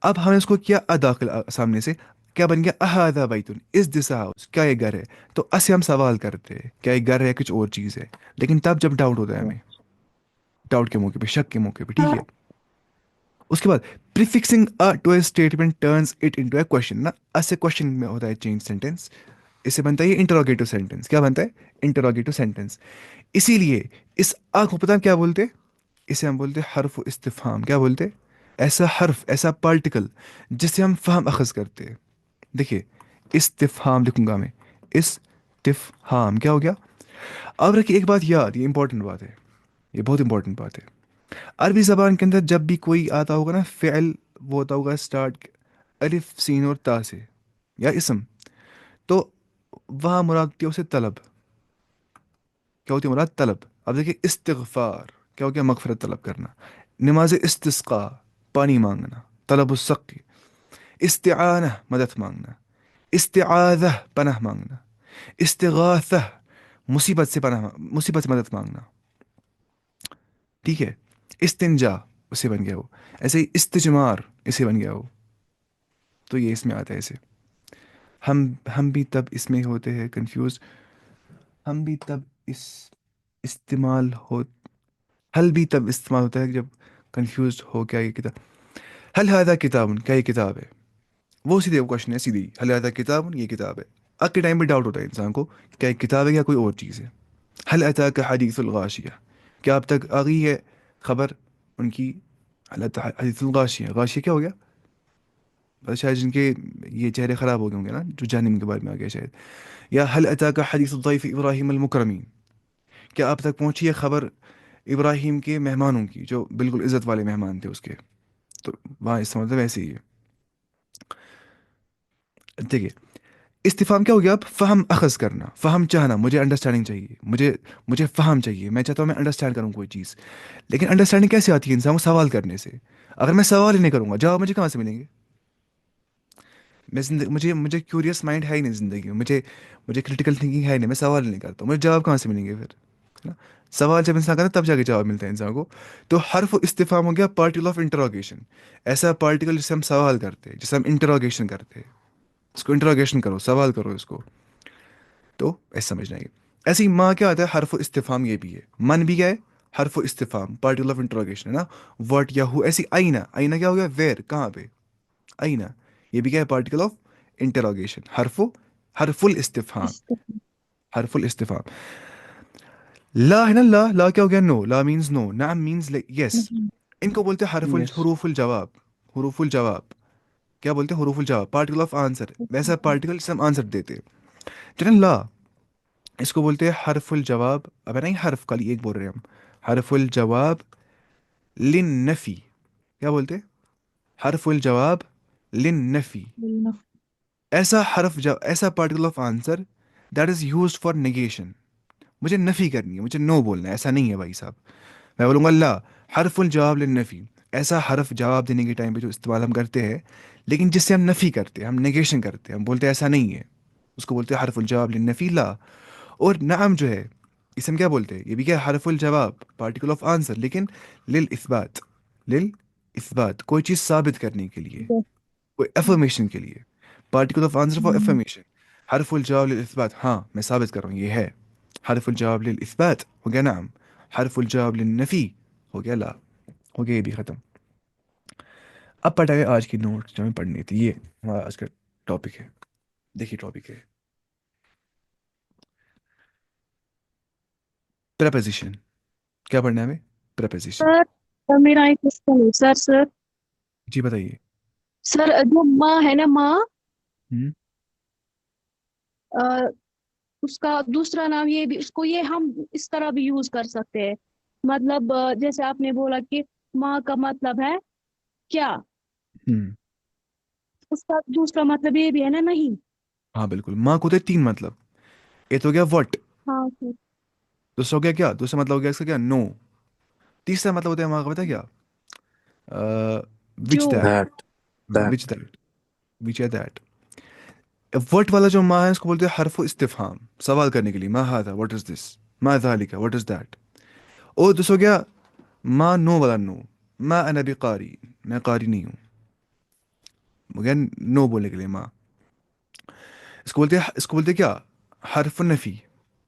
Speaker 1: اب ہم نے اس کو کیا داخل سامنے سے، کیا بن گیا، ھذا بیت از دس اے ہاؤس، کیا یہ گھر ہے. تو اسے ہم سوال کرتے ہیں کیا یہ گھر ہے، کچھ اور چیز ہے. لیکن تب جب ڈاؤٹ ہوتا ہے ہمیں، ڈاؤٹ کے موقع پہ، شک کے موقع پہ، ٹھیک ہے. اس کے بعد prefixing to a statement turns it into a question نا، اس سے کوشچن میں ہوتا ہے چینج سینٹینس. اس سے بنتا ہے یہ انٹروگیٹو سینٹینس. کیا بنتا ہے، انٹروگیٹو سینٹینس. اسی لیے اس آ کو پتہ کیا بولتے، اسے ہم بولتے حرف و استفہام. کیا بولتے، ایسا حرف، ایسا پارٹیکل جس سے ہم فہم اخذ کرتے ہیں. دیکھیے استفہام لکھوں گا میں، استفہام کیا ہو گیا. اب رکھیے ایک بات یاد، یہ امپورٹنٹ بات ہے، یہ بہت امپورٹنٹ بات ہے. عربی زبان کے اندر جب بھی کوئی آتا ہوگا نا فعل، وہ ہوتا ہوگا اسٹارٹ الف سین اور تا سے، یا اسم، تو وہاں مراد ہوتی ہے اسے طلب. کیا ہوتی ہے مراد، طلب. اب دیکھیے استغفار کیا ہو گیا، مغفرت طلب کرنا. نماز استسقا پانی مانگنا، طلب السقی. استعانہ مدد مانگنا. استعاذہ پناہ مانگنا. استغاثہ مصیبت سے پناہ، مصیبت سے مدد مانگنا، ٹھیک ہے. استنجا اسے بن گیا وہ. ایسے ہی استجمار اسے بن گیا وہ. تو یہ اس میں آتا ہے ایسے. ہم بھی تب اس میں ہوتے ہیں کنفیوز، ہم بھی تب اس استعمال ہو، حل بھی تب استعمال ہوتا ہے جب کنفیوز ہو. کیا یہ کتاب، حل ھذا کتاب، کیا یہ کتاب ہے، وہ سیدھے کوشچن ہے سیدھی، حل ھذا کتاب، یہ کتاب ہے. اب کے ٹائم پہ ڈاؤٹ ہوتا ہے انسان کو کیا یہ کتاب ہے یا کوئی اور چیز ہے. حل اتاک حدیث الغاشیہ، کیا اب تک آ گئی ہے خبر ان کی، حل اتاک حدیث الغاشیہ. غاشیہ کیا ہو گیا، بس شاید جن کے یہ چہرے خراب ہو گئے ہوں گے نا، جو جہنم کے بارے میں آ گیا شاید. یا حل اتاک حدیث الضیف ابراہیم المکرمین، کیا اب تک پہنچی ہے خبر ابراہیم کے مہمانوں کی، جو بالکل عزت والے مہمان تھے اس کے. تو وہاں اس کا مطلب ایسے ہی ہے. دیکھیے استفہام کیا ہو گیا، اب فہم اخذ کرنا، فہم چاہنا، مجھے انڈرسٹینڈنگ چاہیے، مجھے فہم چاہیے، میں چاہتا ہوں میں انڈرسٹینڈ کروں کوئی چیز. لیکن انڈرسٹینڈنگ کیسے آتی ہے انسان کو، سوال کرنے سے. اگر میں سوال ہی نہیں کروں گا، جواب مجھے کہاں سے ملیں گے. میں مجھے کیوریس مائنڈ ہے ہی نہیں زندگی میں، مجھے کرٹیکل تھنکنگ ہے ہی نہیں، میں سوال ہی نہیں کرتا ہوں، مجھے جواب کہاں سے ملیں گے پھر، ہے نا. سوال جب انسان کرتا ہے تب جا کے جواب ملتا ہے انسان کو. تو حرف استفہام ہو گیا پارٹیکل آف انٹروگیشن، ایسا پارٹیکل جسے ہم سوال کرتے ہیں، جسے ہم انٹروگیشن کرتے ہیں. اس کو انٹروگیشن کرو، سوال کرو اس کو، تو ایسا سمجھنا ہے. ایسے ہی ماں کیا ہوتا ہے، حرف و استفہام یہ بھی ہے. من بھی کیا ہے، حرف و استفہام، پارٹیکل آف انٹروگیشن ہے نا. واٹ یا ہو. ایسی آئینہ، آئینہ کیا ہو گیا، ویئر کہاں پہ، آئینہ، یہ بھی کیا ہے، پارٹیکل آف انٹروگیشن. حرف الاستفہام، حرف الاستفہام. لا ہے نا، لا کیا ہو گیا، نو. لا مینز نو، نعم مینز یس. ان کو بولتے ہیں
Speaker 3: Yes.
Speaker 1: حروف الجواب، حروف الجواب. کیا بولتے ہیں حروف الجواب پارٹیکل آف آنسر ویسا پارٹیکل جسے ہم آنسر دیتے ہیں. چلیں لا اس کو بولتے ہیں حرف الجواب. اب نہیں حرف خالی ایک بول رہے ہیں ہم. حرف الجواب للنفی. کیا بولتے ہیں حرف الجواب للنفی. ایسا ایسا particle of answer that is used for negation. مجھے نفی کرنی ہے مجھے نو بولنا ہے ایسا نہیں ہے بھائی صاحب. میں بولوں گا لا حرف الجواب للنفی ایسا حرف جواب دینے کے ٹائم پہ جو استعمال ہم کرتے ہیں لیکن جس سے ہم نفی کرتے ہیں ہم نیگیشن کرتے ہیں ہم بولتے ہیں ایسا نہیں ہے اس کو بولتے ہیں حرف الجواب للنفی لا. اور نعم جو ہے اسے ہم کیا بولتے ہیں یہ بھی کیا حرف الجواب پارٹیکل آف آنسر لیکن للاثبات. للاثبات کوئی چیز ثابت کرنے کے لیے کوئی افرمیشن کے لیے particle of answer for affirmation. حرف الجواب للاثبات ہاں میں ثابت کر رہا ہوں یہ ہے. حرف الجواب للاثبات ہو گیا نعم. حرف الجواب للنفی ہو گیا لا. ہو گیا یہ بھی ختم. اب پڑھائے آج کی نوٹ جو ہمیں پڑھنی تھی یہ ہمارا آج کا ٹاپک ہے. دیکھیے ٹاپک ہے پریپوزیشن. کیا پڑھنا ہے ہمیں پریپوزیشن.
Speaker 2: سر میرا ایک کوشچن ہے سر
Speaker 1: جی بتائیے.
Speaker 2: سر جو ماں ہے نا ماں
Speaker 1: ہم،
Speaker 2: اس کا دوسرا نام یہ بھی اس کو یہ ہم اس طرح بھی یوز کر سکتے ہیں مطلب جیسے آپ نے بولا کہ ماں کا مطلب ہے کیا
Speaker 1: ہم،
Speaker 2: اس کا دوسرا مطلب یہ بھی ہے نا نہیں.
Speaker 1: ہاں بالکل. ماں کو ہوتے تین مطلب. ایک تو ہو گیا وٹ.
Speaker 2: ہاں سر
Speaker 1: دوسرا ہو گیا کیا دوسرا مطلب ہو گیا اس کا کیا نو. تیسرا مطلب ہوتا ہے ماں کا پتہ ہے کیا وچ
Speaker 2: جو
Speaker 1: that.
Speaker 5: that that
Speaker 1: which that which ہے دیٹ. وٹ والا جو ماں ہے اس کو بولتے ہیں حرف استفہام سوال کرنے کے لیے. ما ہاذا واٹ از دس ما ذالک واٹ از دیٹ. اور دوسرا ہو گیا ما نو والا نو ما انا بقاری میں قاری نہیں ہوں. ہو گیا نو بولنے کے لیے ماں. اس کو بولتے کیا حرف النفی.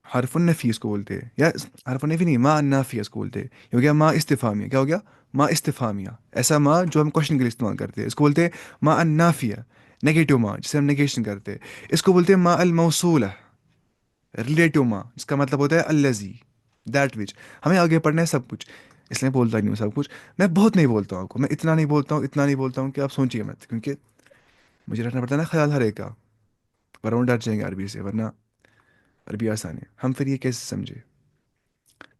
Speaker 1: حرف النفی اس کو بولتے ہیں یا حرف النفی نہیں ماں النافیہ اس کو بولتے ہیں. یہ ہو گیا ماں استفہامیہ. کیا ہو گیا ماں استفہامیہ ایسا ماں جو ہم کوشچن کے لیے استعمال کرتے ہیں اس کو بولتے ہیں ماں النافیہ نیگیٹو ماں جسے ہم نیگیشن کرتے ہیں. اس کو بولتے ہیں ماں الموصولہ ریلیٹو ماں جس کا مطلب ہوتا ہے الذی دیٹ وچ. ہمیں آگے پڑھنا ہے سب کچھ اس لیے بولتا نہیں ہوں سب کچھ. میں بہت نہیں بولتا ہوں آپ کو میں اتنا نہیں بولتا ہوں اتنا نہیں بولتا ہوں کہ آپ سوچیے مت کیونکہ مجھے رکھنا پڑتا ہے نا خیال ہر ایک کا ورنہ ڈر جائیں گے عربی سے. ورنہ عربی آسان ہے. ہم پھر یہ کیسے سمجھے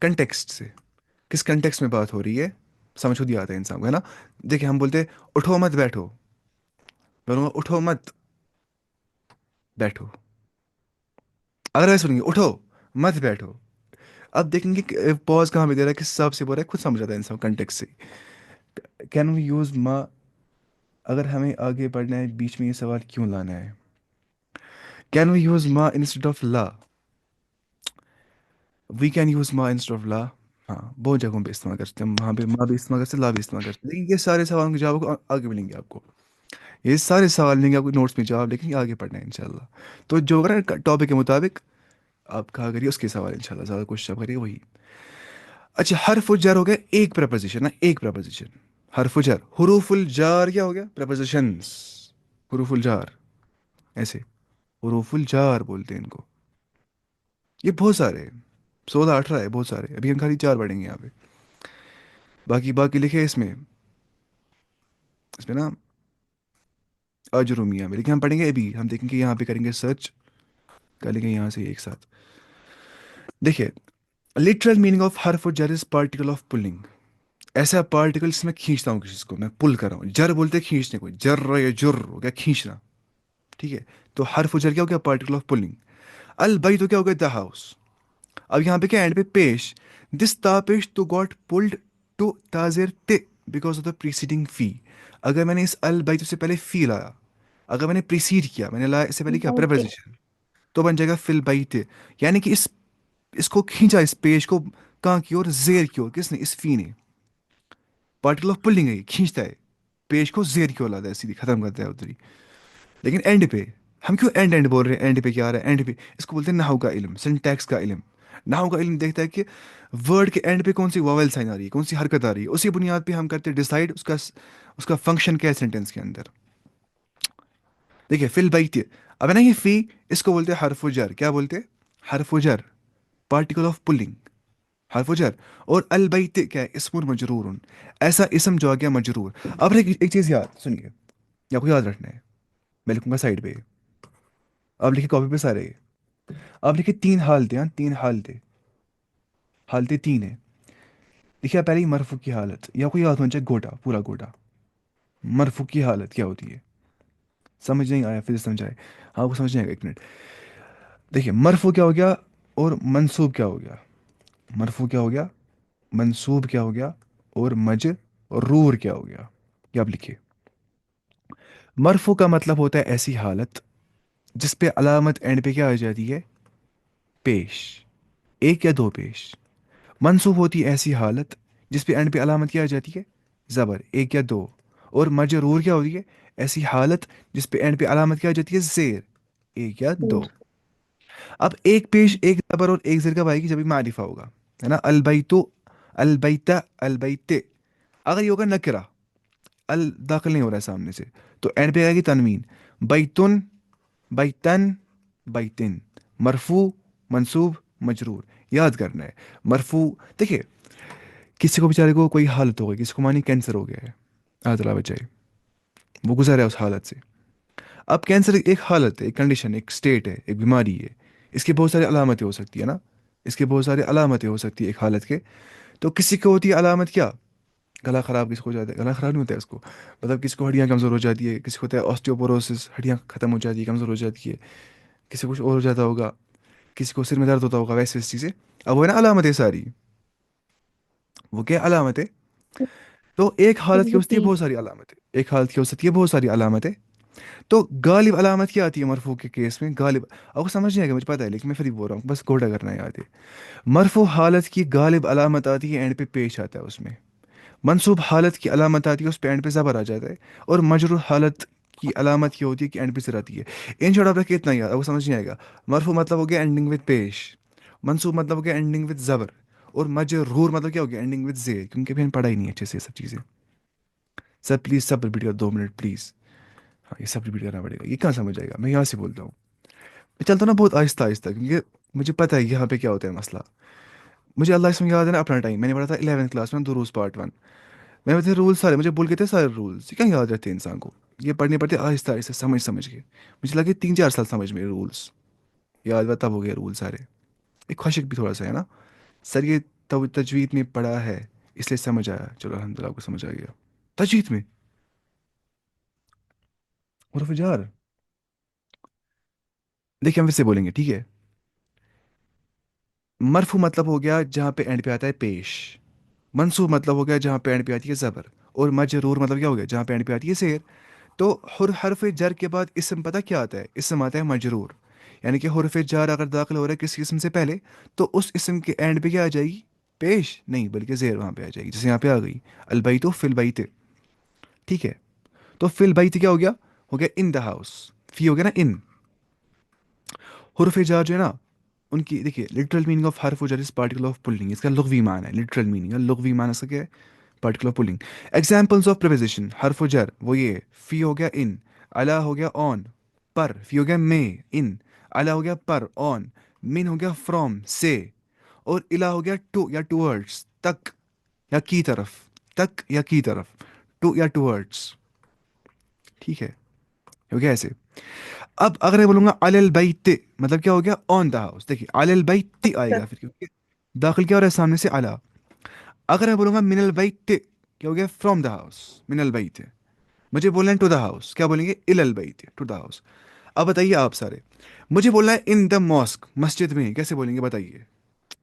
Speaker 1: کنٹیکسٹ سے کس کنٹیکسٹ میں بات ہو رہی ہے سمجھ خود ہی آتا ہے انسان کو ہے نا. دیکھیں ہم بولتے اٹھو مت بیٹھو بولوں گا اٹھو مت بیٹھو. اگر ایسے سنیں گے اٹھو مت بیٹھو. اب دیکھیں گے پاز کہاں پہ دے رہا ہے کس حساب سے بول رہا ہے خود سمجھ آتا ہے انسان کنٹیکسٹ سے. کین وی یوز ما. اگر ہمیں آگے پڑھنا ہے بیچ میں یہ سوال کیوں لانا ہے. کین وی یوز ما انسٹیڈ آف لا. وی کین یوز ما انسٹیڈ آف لا. ہاں بہت جگہوں پہ استعمال کر سکتے ہیں وہاں پہ ماں بھی استعمال کر سکتے ہیں لا بھی استعمال کر سکتے ہیں. لیکن یہ سارے سوالوں کے جواب کو آگے ملیں گے آپ کو. یہ سارے سوال ملیں گے آپ کو نوٹس میں جواب لیکن آگے پڑھنا ہے انشاءاللہ. تو جو ہوگا نا ٹاپک کے مطابق آپ کہا کریے اس کے سوال انشاءاللہ زیادہ کوشش آپ کریے وہی. اچھا حرف الجر ہو گیا ایک پریپوزیشن نا ایک پریپوزیشن. حرف الجر حروف الجار کیا ہو گیا پریپوزیشنز. حروف الجار ایسے حروف الجار بولتے ہیں ان کو. یہ بہت سارے 16-18 ہے بہت سارے. ابھی ہم خالی 4 پڑھیں گے یہاں پہ. باقی لکھے اس میں نا اجرومیہ میں لیکن ہم پڑھیں گے ابھی ہم دیکھیں گے یہاں پہ کریں گے سرچ کر لیں گے یہاں سے ایک ساتھ. دیکھیے لٹرل میننگ آف حرف الجر از پارٹیکل آف پلنگ. ایسا پارٹیکل جس میں کھینچتا ہوں کسی کو میں پل کر رہا ہوں. جر بولتے ہیں کھینچنے کو جر یا جر ہو گیا کھینچنا ٹھیک ہے. تو حرف الجر کیا ہو گیا پارٹیکل آف پلنگ. البیت تو کیا ہو گیا دا ہاؤس. اب یہاں پہ کیا اینڈ پہ پیش دس تاپیش تو گاٹ پلڈ ٹو تازر ت بیکاز آف دا پریسیڈنگ فی. اگر میں نے اس البیت سے پہلے فی لایا اگر میں نے پریسیڈ کیا میں نے لایا اس سے پہلے کیا پریپوزیشن تو بن جائے گا فل بیت. یعنی کہ اس کو کھینچا اس پیش کو کہاں کی اور زیر کی اور کس نے اس فی نے. پارٹیکل آف پلنگ ہے یہ کھینچتا ہے پیش کو زیر کی اور لاتا ہے سیدھی ختم کرتا ہے ادھر ہی. لیکن اینڈ پہ ہم کیوں اینڈ بول رہے ہیں اینڈ پہ کیا آ رہا ہے اینڈ پہ اس کو بولتے ہیں نحو کا علم سنٹیکس کا علم. نحو کا علم دیکھتا ہے کہ ورڈ کے اینڈ پہ کون سی واول سائن آ رہی ہے کون سی حرکت آ رہی ہے اسی بنیاد پہ ہم کرتے ڈیسائیڈ اس کا فنکشن کیا ہے سینٹینس کے اندر. دیکھیے فل بیت اب نا یہ فی اس کو بولتے ہیں حرف جر. کیا بولتے ہیں حرف جر پارٹیکل آف پلنگ حرف جر. اور البیت کیا ہے اسم مجرور ایسا اسم جو آ گیا مجرور. اب ایک چیز یاد سنیے ये आपको याद रखना है, मैं लिखूंगा साइड पे, आप लिखिए कॉपी पे सारे, आप लिखिए 3 हालतें, हाँ 3 हालतें, हालतें 3 है। देखिए पहले ही मरफू की हालत, या कोई याद होना चाहिए गोटा, पूरा गोटा। मरफू की हालत क्या होती है, समझ नहीं आया फिर समझाए, हाँ आपको समझ नहीं आएगा, 1 मिनट। देखिए मरफू क्या हो गया और मंसूब क्या हो गया, मरफू क्या हो गया, मंसूब क्या हो गया, और मजरूर क्या हो गया, ये आप लिखिए। मरफू का मतलब होता है ऐसी हालत जिस पे अलामत एंड पे क्या आ जाती है, पेश, 1 या 2 पेश। मंसूब होती है ऐसी हालत जिस पे एंड पे अलामत क्या आ जाती है, ज़बर, 1 या 2। और मजरूर क्या होती है, ऐसी हालत जिस पे एंड पे अलामत क्या आ जाती है, ज़ेर, 1 या 2। अब 1 पेश 1 ज़बर और 1 ज़ेर कब आएगी, जब भी मारिफा होगा, है ना। अलबैतु, अलबैता, अलबैते। अगर ये होगा नकरा, अल दाखिल नहीं हो रहा है सामने से, तो एंड पे आएगी तनवीन, बैतुन, बैतन, बैतिन। मरफू, मंसूब, मजरूर, याद करना है। मरफू, देखिए किसी को बेचारे को कोई हालत हो गई, किसी को मानी कैंसर हो गया है, अल्लाह ताला बचाए, वो गुजरा है उस हालत से। अब कैंसर एक हालत है, एक कंडीशन, एक स्टेट है, एक बीमारी है, इसकी बहुत सारी अलामतें हो सकती है ना, इसके बहुत सारी अलामतें हो सकती है एक हालत के। तो किसी को होती है अलामत क्या, गला खराब, किसी को हो जाता है, गला खराब नहीं होता है उसको, मतलब किसी को हड्डियाँ कमज़ोर हो जाती है, किसी को होता है ऑस्टियोपोरोसिस, हड्डियाँ ख़त्म हो जाती है, कमज़ोर हो जाती है, किसी को कुछ और हो जाता होगा, किसी को सिर में दर्द होता होगा, वैसे वैसी चीज़ें। अब वो है ना अलामतें सारी, वो क्या अलामतें। तो एक हालत की होती है बहुत सारी अलामतें, एक हालत की हो सकती है बहुत सारी अलामतें। तो गालिब अलामत क्या आती है मरफू के केस में, गालिब, आपको समझ नहीं आएगा मुझे पता है, लेकिन मैं फिर भी बोल रहा हूँ, बस गोटा करना याद है। मरफू हालत की गालिब अलामत आती है, एंड पे पेश आता है उसमें। मंसूब हालत की अलामत आती है, उस पे एंड पे ज़बर आ जाता है। और मजरूर हालत की अलामत क्या होती है कि एंड पे सिर आती है। इन शॉर्ट आप रखिए इतना याद, आपको समझ नहीं आएगा। मरफू मतलब हो गया एंडिंग विद पेश, मंसूब मतलब हो गया एंडिंग विद ज़बर, और मजरूर मतलब क्या हो गया, एंडिंग विद ज़ेर, क्योंकि अभी हमने पढ़ा ही नहीं अच्छे से ये सब चीज़ें। सर प्लीज़ सब रिपीट कर, 2 मिनट प्लीज़। हाँ ये सब रिपीट करना पड़ेगा, ये कहाँ समझ आएगा, मैं यहाँ से बोलता हूँ, मैं चलता हूँ ना बहुत आहिस्ता आहिस्ता, क्योंकि मुझे पता है यहाँ पे क्या होता है मसला। मुझे अल्लाह इसमें याद है ना, अपना टाइम मैंने पढ़ा था 11th क्लास में, दुरूस पार्ट 1। मैं थे रूल सारे मुझे भूल गए थे, सारे रूल्स क्या याद रहते हैं इंसान को, ये पढ़ने पड़ते आहिस्ता आहिस्ता, समझ समझ के। मुझे लगे 3-4 साल समझ में रूल्स, याद हुआ तब हो गए रूल सारे। एक ख्वाशिक भी थोड़ा सा है ना, सर ये तब तजवीद में पढ़ा है इसलिए समझ आया, चलो अल्हम्दुलिल्लाह आपको समझ आ गया। तजवीद में हुर्फ जार, देखिए हम फिर से बोलेंगे, ठीक है। मरफू मतलब हो गया जहाँ पे एंड पे आता है पेश, मंसूब मतलब हो गया जहाँ पे एंड पे आती है ज़बर, और मजरूर मतलब क्या हो गया, जहाँ पे एंड पे आती है शेर। तो हरफ जर के बाद इसम पता क्या आता है, इसम आता है मजरूर। यानी कि हरफ जार अगर दाखिल हो रहा है किसी इसम से पहले, तो उस इसम के एंड पे क्या आ जाएगी, पेश नहीं बल्कि जेर वहाँ पे आ जाएगी, जैसे यहाँ पे आ गई अलबैतु फिल बैत, ठीक है। तो फिल बैत क्या हो गया इन द हाउस, फी हो गया ना इन। हरफ जार जो है ना, उनकी देखिए लिटरल मीनिंग ऑफ हरफ jar is particle of pulling, इसका लुग़वी माना है, लिटरल मीनिंग है, लुग़वी माना इसका क्या है, particle of pulling. Examples of preposition हरफ जर वो ये, फी हो गया इन, अला हो गया ऑन, पर, फी हो गया में इन, अला हो गया पर ऑन, मिन हो गया फ्रॉम से, और इला हो गया टू या टूवर्ड्स तक या की तरफ, तक या की तरफ, टू या टूवर्ड्स, ठीक है, हो गया ऐसे। अब अगर मैं बोलूंगा अलल बैत, मतलब क्या हो गया, ऑन द हाउस, देखिए अलल बैत आएगा फिर, क्योंकि दाखिल क्या हो रहा है सामने से अला। अगर मैं बोलूंगा मिनल बैत, क्या हो गया, फ्रॉम द हाउस, मिनल बैत। मुझे बोलना है टू द हाउस, क्या बोलेंगे, इलल बैत, टू द हाउस। अब बताइए आप सारे, मुझे बोलना है इन द मॉस्क, मस्जिद में, कैसे बोलेंगे बताइए,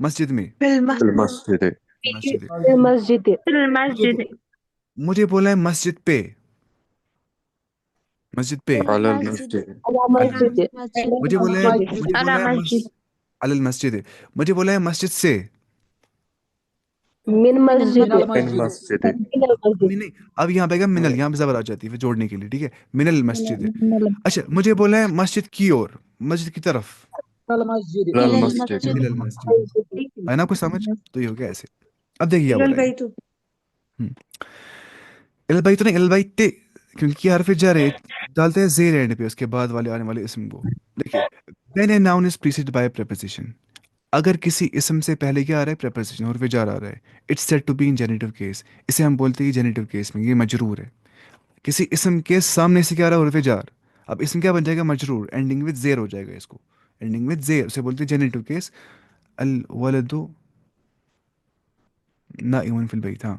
Speaker 1: मस्जिद में,
Speaker 5: मस्जिद,
Speaker 1: मस्जिद।
Speaker 6: मस्जिद,
Speaker 1: मुझे
Speaker 2: المسجد
Speaker 1: मुझे बोलना है मस्जिद पे, मस्जिद पे।
Speaker 5: अलल
Speaker 7: المسجد
Speaker 5: मस्जिद,
Speaker 6: अला
Speaker 1: अलल
Speaker 6: मस्जिद,
Speaker 7: المسجد
Speaker 1: मुझे बोलना है
Speaker 6: मस्जिद,
Speaker 1: मुझे
Speaker 2: على
Speaker 1: बोलना है
Speaker 2: مسجد
Speaker 1: अलल मस्जिद, मुझे बोलना है मस्जिद से।
Speaker 6: मिन
Speaker 7: من
Speaker 6: मस्जिद,
Speaker 5: इन
Speaker 7: المسجد
Speaker 5: मस्जिद,
Speaker 6: मिनल मस्जिद,
Speaker 1: नहीं नहीं, अब यहाँ पे आएगा मिनल, यहाँ पे जबर आ जाती है फिर जोड़ने के लिए, ठीक है, मिनल मस्जिद।
Speaker 2: من
Speaker 1: अच्छा मुझे बोलना है मस्जिद की ओर, मस्जिद की तरफ,
Speaker 5: अलल
Speaker 7: إلى
Speaker 5: मस्जिद,
Speaker 7: المسجد
Speaker 1: मिनल मस्जिद, है ना कुछ समझ, तो ये हो गया ऐसे। अब देखिए क्या
Speaker 7: إلى
Speaker 1: बोला है,
Speaker 7: البيت
Speaker 1: इलबाई तो नहीं इलबाई ते, क्योंकि हरफ जार है, डालते हैं जेर एंड पे उसके बाद वाले आने वाले इसम को। देखिए when a noun is preceded by preposition, अगर किसी इसम से पहले क्या आ रहा है, प्रीपोजिशन हरफ जार आ रहा है, it's said to be in genitive case, इसे हम बोलते हैं जेनिटिव केस में ये मजरूर है। کسی اسم کے سامنے سے کیا آ رہا ہے حرف جار. اب اسم کیا بن جائے گا مجرور, اینڈنگ وتھ زیر ہو جائے گا, اس کو اینڈنگ وتھ زیر اسے بولتے ہیں جینیٹو کیس. الولد نائم فی البیت. ہاں